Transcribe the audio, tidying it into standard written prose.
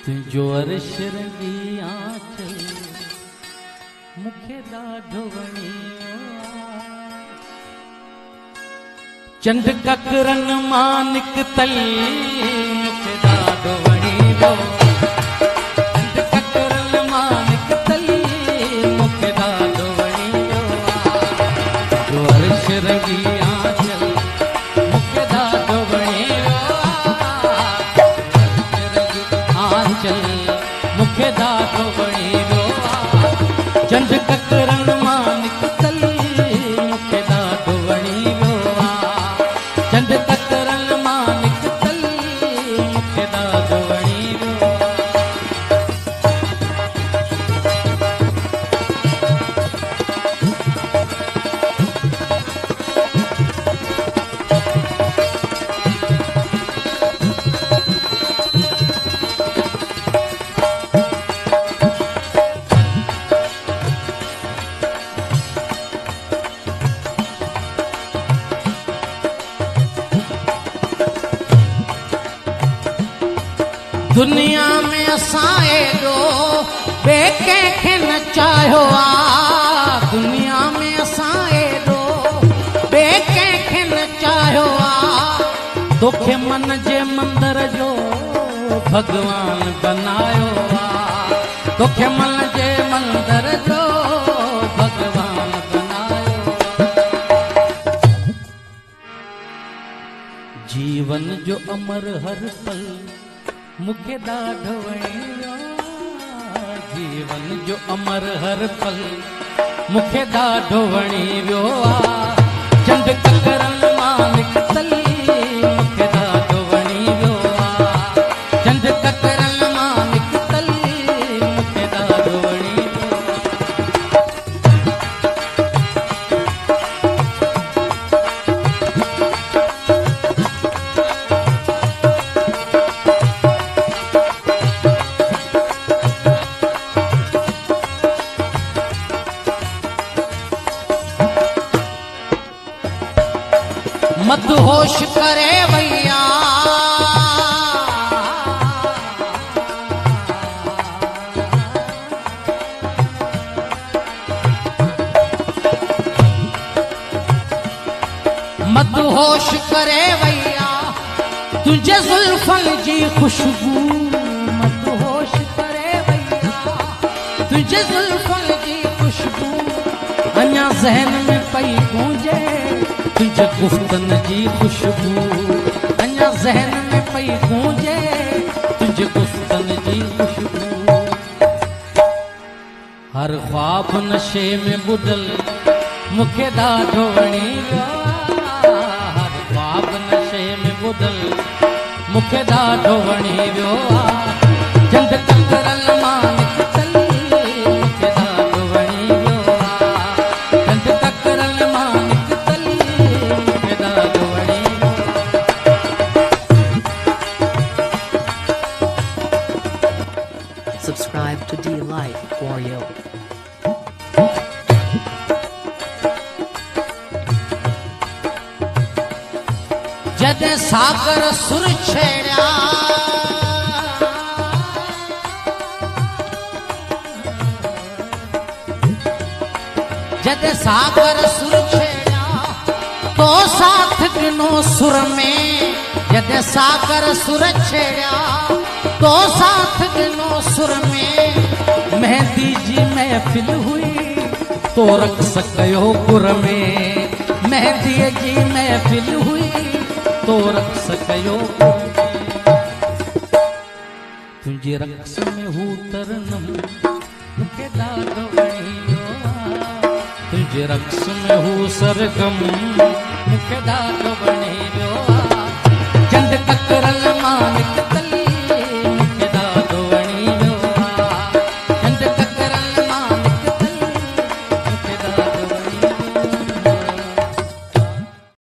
तुझो अर्श रंगी आंचल मुखे ॾाढो वणियो चंद ककरन मां निकतल मुखे ॾाढो वणियो चंद ककरन मां निकतल मुखे ॾाढो वणियो तुझो अर्श रंगी आंचल मुखे ॾाढो वणियो आंचल मुखे ॾाढो वणियो चंद ककरन मां निकतल मुखे ॾाढो वणियो चंद ककरन मां निकतल मुखे ॾाढो वणियो दुनिया में असां एॾो ॿिए कंहिंखे न चाहियो आहे दुनिया में असां एॾो ॿिए कंहिंखे न चाहियो आहे तोखे मन जे मंदर जो भॻवान बनायो आहे तोखे मन जे मंदर जो भॻवान बनायो जीवन जो अमर हर पल मुखे ॾाढो वणियो जीवन जो अमर हर पल मुखे ॾाढो वणियो चंद ककरन मां निकतल मुखे ॾाढो वणियो चंद ककरन मां निकतल मुखे ॾाढो वणियो मत होश करे भैया मत होश करे भैया तुझे जुल्फन जी खुशबू मत होश करे भैया तुझे जुल्फन जी खुशबू अञा ज़हन में पई गूंजे तुझे गुफ्तन जी खुशबू अञा ज़हन में पई गूंजे तुझे गुफ्तन जी खुशबू हर ख्वाब नशे में बुडल मुखे ॾाढो वणियो हर ख्वाब नशे में बुडल मुखे ॾाढो वणियो चंद ककरन मां निकतल मुखे ॾाढो वणियो चंद ककरन मां Subscribe to D Life for you. जदे सागर सुर छेड़ा जदे सागर सुर छेड़ा तो साथ गिनो सुर में जदे सागर सुर छेड़ा तो साथ गिनो सुर में मेहंदी जी महफिल हुई तो रक़्स कयो गुर में मेहंदी जी महफिल हुई तो रक़्स कयो गुर में तुझे रक़्स में हू तरनम मुखे ॾाढो वणियो तुझे रक़्स में हू सरगम मुखे ॾाढो वणियो चंद कक